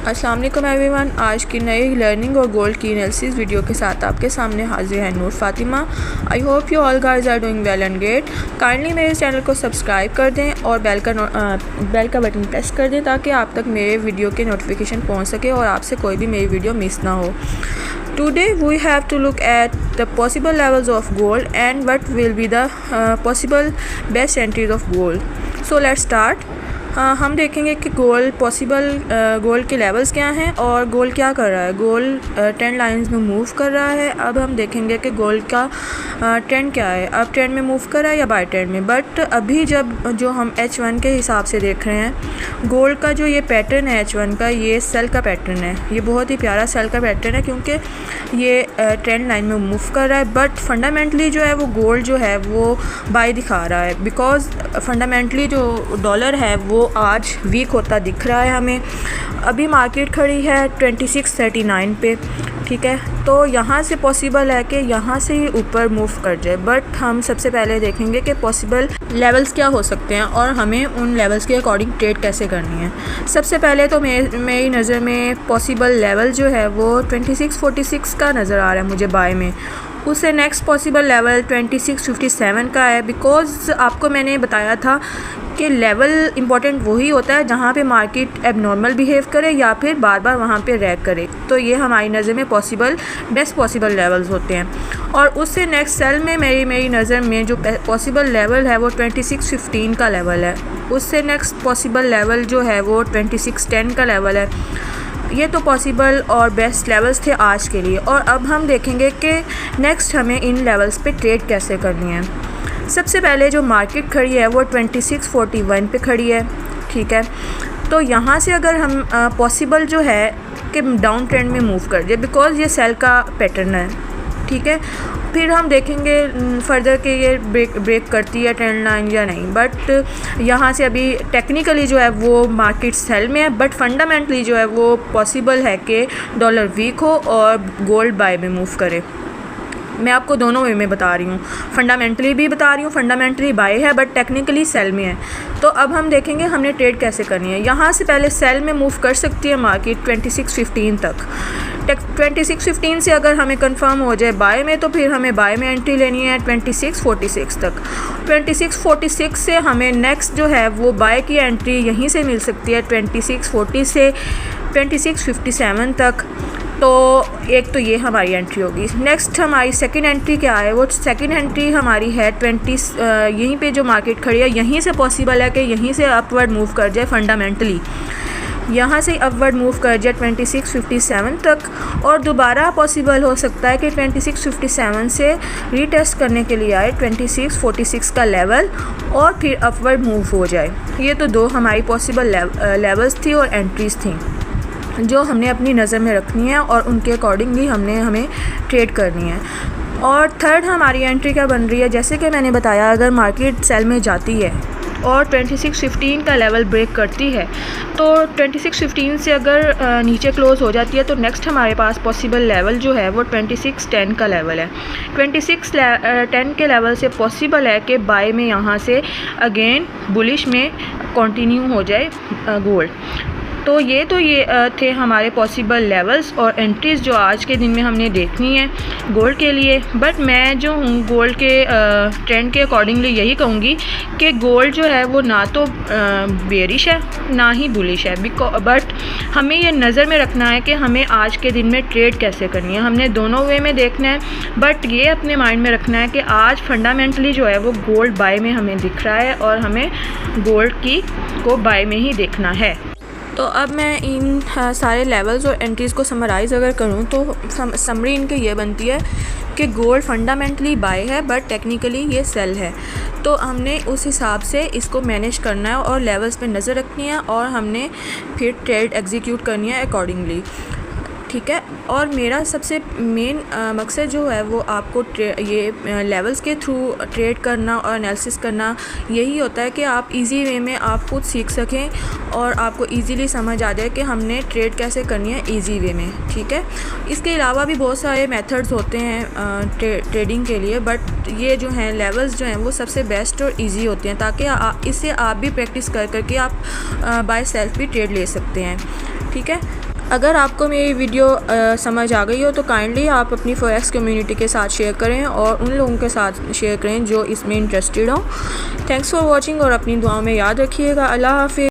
अस्सलाम वालेकुम एवरीवन। आज की नई लर्निंग और गोल्ड की एनालिसिस वीडियो के साथ आपके सामने हाजिर है Noor Fatima. I hope you all guys are doing well and great. Kindly मेरे चैनल को सब्सक्राइब कर दें और बेल का बटन प्रेस कर दें ताकि आप तक मेरे वीडियो के नोटिफिकेशन पहुंच सके और आपसे कोई भी मेरी वीडियो मिस ना हो। Today we have to look at the possible levels of gold and what will be the possible best entries of gold. So let's start. हम देखेंगे कि गोल्ड के लेवल्स क्या हैं और गोल्ड क्या कर रहा है। गोल्ड ट्रेंड लाइंस में मूव कर रहा है। अब हम देखेंगे कि गोल्ड का ट्रेंड क्या है, अब ट्रेंड में मूव कर रहा है या बाय ट्रेंड में। बट अभी जो हम H1 के हिसाब से देख रहे हैं, गोल्ड का जो ये पैटर्न है H1 का, ये सेल का पैटर्न है। ये बहुत ही प्यारा सेल का पैटर्न है क्योंकि ये ट्रेंड लाइन में मूव कर रहा है। बट फंडामेंटली जो है वो गोल्ड जो है वो बाय दिखा रहा है, बिकॉज फंडामेंटली जो डॉलर है वो आज वीक होता दिख रहा है हमें। अभी मार्केट खड़ी है 2639 पे, ठीक है। तो यहाँ से पॉसिबल है कि यहाँ से ही ऊपर मूव कर जाए। बट हम सबसे पहले देखेंगे कि पॉसिबल लेवल्स क्या हो सकते हैं और हमें उन लेवल्स के अकॉर्डिंग ट्रेड कैसे करनी है। सबसे पहले तो मेरी नज़र में पॉसिबल लेवल जो है वो 2646 का नज़र आ रहा है मुझे बाय में। उससे नेक्स्ट पॉसिबल लेवल 2657 का है, बिकॉज़ आपको मैंने बताया था कि लेवल इंपॉर्टेंट वही होता है जहाँ पे मार्केट एबनॉर्मल बिहेव करे या फिर बार बार वहाँ पे रैक करे। तो ये हमारी नज़र में बेस्ट पॉसिबल लेवल्स होते हैं। और उससे नेक्स्ट सेल में मेरी नज़र में जो पॉसिबल लेवल है वो 2615 का लेवल है। उससे नेक्स्ट पॉसिबल लेवल जो है वो 2610 का लेवल है। ये तो पॉसिबल और बेस्ट लेवल्स थे आज के लिए। और अब हम देखेंगे कि नेक्स्ट हमें इन लेवल्स पे ट्रेड कैसे करनी है। सबसे पहले जो मार्केट खड़ी है वो 2641 पे खड़ी है, ठीक है। तो यहाँ से अगर हम पॉसिबल जो है कि डाउन ट्रेंड में मूव कर जाए, बिकॉज़ ये सेल का पैटर्न है, ठीक है। फिर हम देखेंगे फर्दर कि ये ब्रेक करती है ट्रेंड लाइन या नहीं। बट यहाँ से अभी टेक्निकली जो है वो मार्केट सेल में है, बट फंडामेंटली जो है वो पॉसिबल है कि डॉलर वीक हो और गोल्ड बाय में मूव करे। मैं आपको दोनों वे में बता रही हूँ, फंडामेंटली भी बता रही हूँ। फंडामेंटली बाय है बट टेक्निकली सेल में है। तो अब हम देखेंगे हमने ट्रेड कैसे करनी है। यहाँ से पहले सेल में मूव कर सकती है मार्केट 2615 तक। 2615 से अगर हमें कंफर्म हो जाए बाय में, तो फिर हमें बाय में एंट्री लेनी है 2646 तक। 2646 से हमें नेक्स्ट जो है वो बाय की एंट्री यहीं से मिल सकती है 2640 से 2657 तक। तो एक तो ये हमारी एंट्री होगी। नेक्स्ट हमारी सेकंड एंट्री क्या है, वो सेकंड एंट्री हमारी है यहीं पे जो मार्केट खड़ी है यहीं से पॉसिबल है कि यहीं से अपवर्ड मूव कर जाए। फंडामेंटली यहाँ से अपवर्ड मूव कर जाए 2657 तक। और दोबारा पॉसिबल हो सकता है कि 2657 से रीटेस्ट करने के लिए आए 2646 का लेवल और फिर अपवर्ड मूव हो जाए। ये तो दो हमारी पॉसिबल लेवल्स थी और एंट्रीज़ थी जो हमने अपनी नज़र में रखनी है और उनके अकॉर्डिंगली हमें ट्रेड करनी है। और थर्ड हमारी एंट्री क्या बन रही है, जैसे कि मैंने बताया, अगर मार्केट सेल में जाती है और 2615 का लेवल ब्रेक करती है, तो 2615 से अगर नीचे क्लोज़ हो जाती है तो नेक्स्ट हमारे पास पॉसिबल लेवल जो है वो 2610 का लेवल है। 2610 के लेवल से पॉसिबल है कि बाय में यहाँ से अगेन बुलिश में कंटिन्यू हो जाए गोल्ड। तो ये थे हमारे पॉसिबल लेवल्स और एंट्रीज़ जो आज के दिन में हमने देखनी है गोल्ड के लिए। बट मैं जो हूँ गोल्ड के ट्रेंड के अकॉर्डिंगली यही कहूँगी कि गोल्ड जो है वो ना तो बेरिश है ना ही बुलिश है। बट हमें ये नज़र में रखना है कि हमें आज के दिन में ट्रेड कैसे करनी है। हमने दोनों वे में देखना है, बट ये अपने माइंड में रखना है कि आज फंडामेंटली जो है वो गोल्ड बाय में हमें दिख रहा है और हमें गोल्ड को बाय में ही देखना है। तो अब मैं इन सारे लेवल्स और एंट्रीज़ को समराइज़ अगर करूँ तो समरी इनके ये बनती है कि गोल्ड फंडामेंटली बाय है बट टेक्निकली ये सेल है। तो हमने उस हिसाब से इसको मैनेज करना है और लेवल्स पे नज़र रखनी है और हमने फिर ट्रेड एग्जीक्यूट करनी है अकॉर्डिंगली, ठीक है। और मेरा सबसे मेन मकसद जो है वो आपको ये लेवल्स के थ्रू ट्रेड करना और एनालिसिस करना यही होता है कि आप इजी वे में आप खुद सीख सकें और आपको इजीली समझ आ जाए कि हमने ट्रेड कैसे करनी है इजी वे में, ठीक है। इसके अलावा भी बहुत सारे मेथड्स होते हैं ट्रेडिंग के लिए, बट ये जो हैं लेवल्स जो हैं वो सबसे बेस्ट और इजी होते हैं ताकि इससे आप भी प्रैक्टिस कर करके आप बाय सेल्फ भी ट्रेड ले सकते हैं, ठीक है। अगर आपको मेरी वीडियो समझ आ गई हो तो काइंडली आप अपनी फॉरेक्स कम्युनिटी के साथ शेयर करें और उन लोगों के साथ शेयर करें जो इसमें इंटरेस्टेड हो। थैंक्स फॉर वॉचिंग और अपनी दुआओं में याद रखिएगा। अल्लाह हाफिज़।